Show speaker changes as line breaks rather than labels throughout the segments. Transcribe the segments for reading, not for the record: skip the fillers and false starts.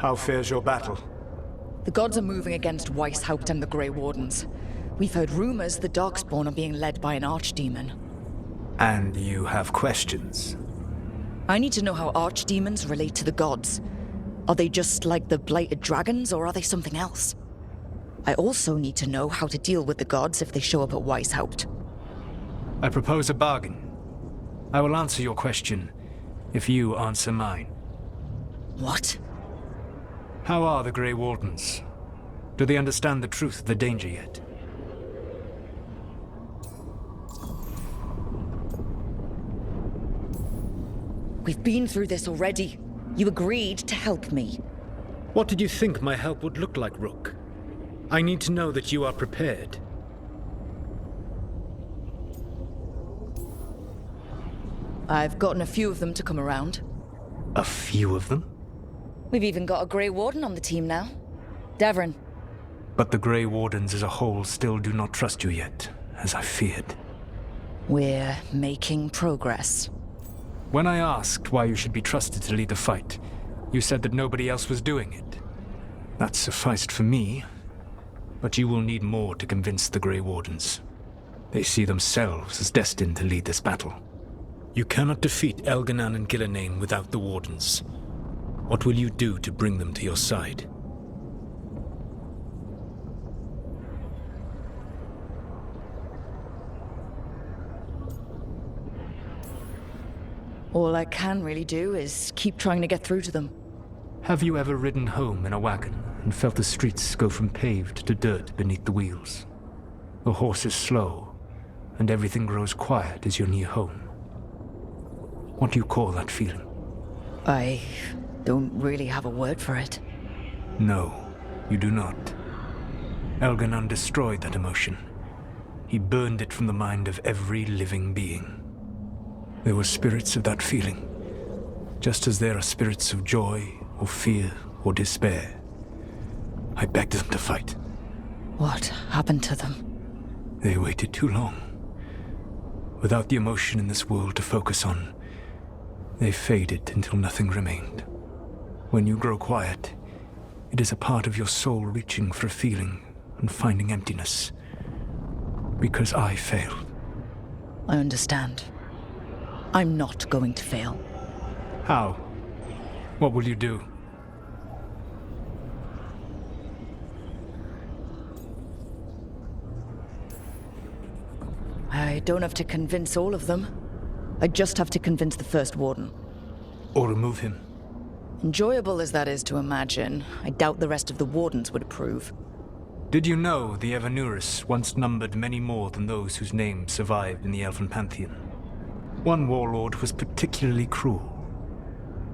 How fares your battle?
The gods are moving against Weishaupt and the Grey Wardens. We've heard rumors the Darkspawn are being led by an archdemon.
And you have questions?
I need to know how archdemons relate to the gods. Are they just like the blighted dragons, or are they something else? I also need to know how to deal with the gods if they show up at Weishaupt.
I propose a bargain. I will answer your question if you answer mine.
What?
How are the Grey Wardens? Do they understand the truth of the danger yet?
We've been through this already. You agreed to help me.
What did you think my help would look like, Rook? I need to know that you are prepared.
I've gotten a few of them to come around.
A few of them?
We've even got a Grey Warden on the team now. Davrin.
But the Grey Wardens as a whole still do not trust you yet, as I feared.
We're making progress.
When I asked why you should be trusted to lead the fight, you said that nobody else was doing it. That sufficed for me, but you will need more to convince the Grey Wardens. They see themselves as destined to lead this battle. You cannot defeat Elganan and Gillenane without the Wardens. What will you do to bring them to your side?
All I can really do is keep trying to get through to them.
Have you ever ridden home in a wagon and felt the streets go from paved to dirt beneath the wheels? The horse is slow, and everything grows quiet as you're near home. What do you call that feeling?
I don't really have a word for it.
No, you do not. Elganan destroyed that emotion. He burned it from the mind of every living being. There were spirits of that feeling, just as there are spirits of joy, or fear, or despair. I begged them to fight.
What happened to them?
They waited too long. Without the emotion in this world to focus on, they faded until nothing remained. When you grow quiet, it is a part of your soul reaching for a feeling and finding emptiness. Because I failed.
I understand. I'm not going to fail.
How? What will you do?
I don't have to convince all of them. I just have to convince the First Warden.
Or remove him?
Enjoyable as that is to imagine, I doubt the rest of the Wardens would approve.
Did you know the Evanurus once numbered many more than those whose names survived in the Elven Pantheon? One warlord was particularly cruel.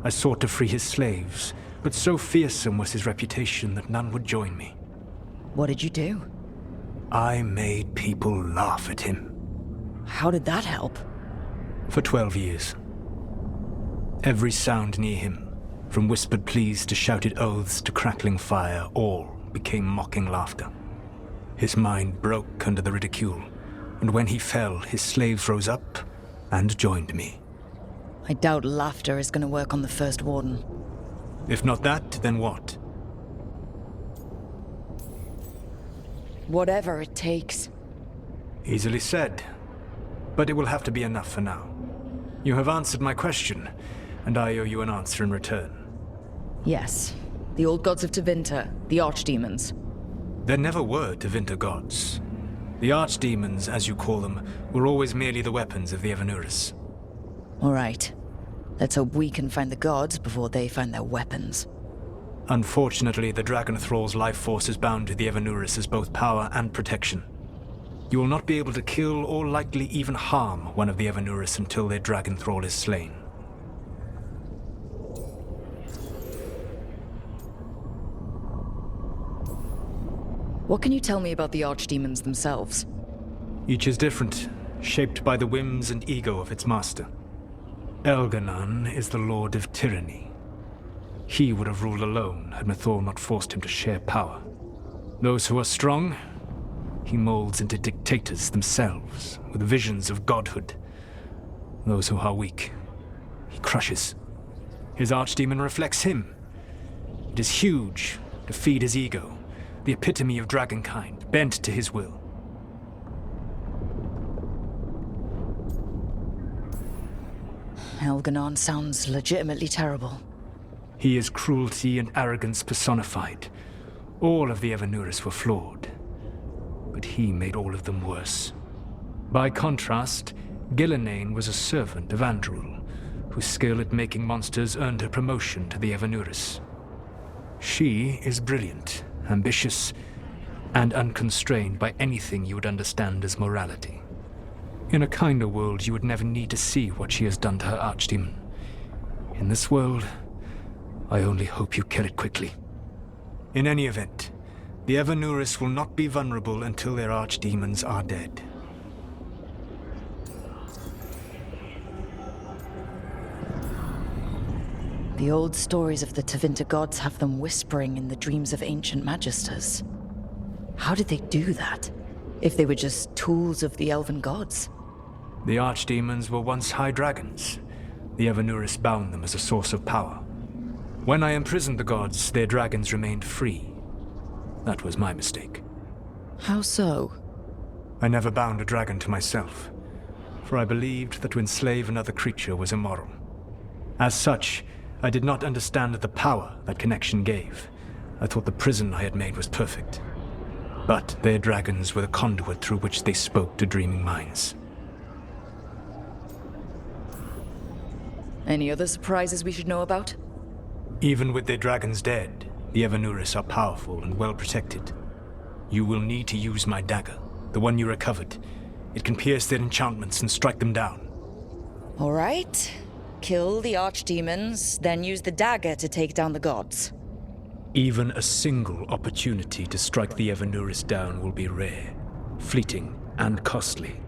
I sought to free his slaves, but so fearsome was his reputation that none would join me.
What did you do?
I made people laugh at him.
How did that help?
For 12 years. Every sound near him, from whispered pleas to shouted oaths to crackling fire, all became mocking laughter. His mind broke under the ridicule, and when he fell, his slaves rose up and joined me.
I doubt laughter is going to work on the First Warden.
If not that, then what?
Whatever it takes.
Easily said, but it will have to be enough for now. You have answered my question, and I owe you an answer in return.
Yes. The old gods of Tevinter, the archdemons.
There never were Tevinter gods. The archdemons, as you call them, were always merely the weapons of the Evanurus.
All right. Let's hope we can find the gods before they find their weapons.
Unfortunately, the Dragon Thrall's life force is bound to the Evanurus as both power and protection. You will not be able to kill or likely even harm one of the Evanurus until their Dragon Thrall is slain.
What can you tell me about the archdemons themselves?
Each is different, shaped by the whims and ego of its master. Elganan is the Lord of Tyranny. He would have ruled alone had Mythal not forced him to share power. Those who are strong, he molds into dictators themselves, with visions of godhood. Those who are weak, he crushes. His archdemon reflects him. It is huge, to feed his ego, the epitome of dragonkind, bent to his will.
Elganon sounds legitimately terrible.
He is cruelty and arrogance personified. All of the Evanuris were flawed, but he made all of them worse. By contrast, Gillenane was a servant of Andrul, whose skill at making monsters earned her promotion to the Evanuris. She is brilliant, ambitious, and unconstrained by anything you would understand as morality. In a kinder world, you would never need to see what she has done to her archdemon. In this world, I only hope you kill it quickly. In any event, the Evanuris will not be vulnerable until their archdemons are dead.
The old stories of the Tevinter gods have them whispering in the dreams of ancient magisters. How did they do that, if they were just tools of the elven gods?
The archdemons were once high dragons. The Evanuris bound them as a source of power. When I imprisoned the gods, their dragons remained free. That was my mistake.
How so?
I never bound a dragon to myself, for I believed that to enslave another creature was immoral. As such, I did not understand the power that connection gave. I thought the prison I had made was perfect. But their dragons were the conduit through which they spoke to dreaming minds.
Any other surprises we should know about?
Even with their dragons dead, the Evanuris are powerful and well protected. You will need to use my dagger, the one you recovered. It can pierce their enchantments and strike them down.
All right. Kill the archdemons, then use the dagger to take down the gods.
Even a single opportunity to strike the Evanuris down will be rare, fleeting, and costly.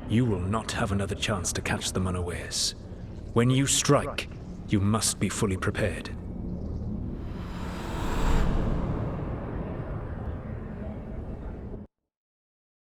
You will not have another chance to catch them unawares. When you strike, you must be fully prepared.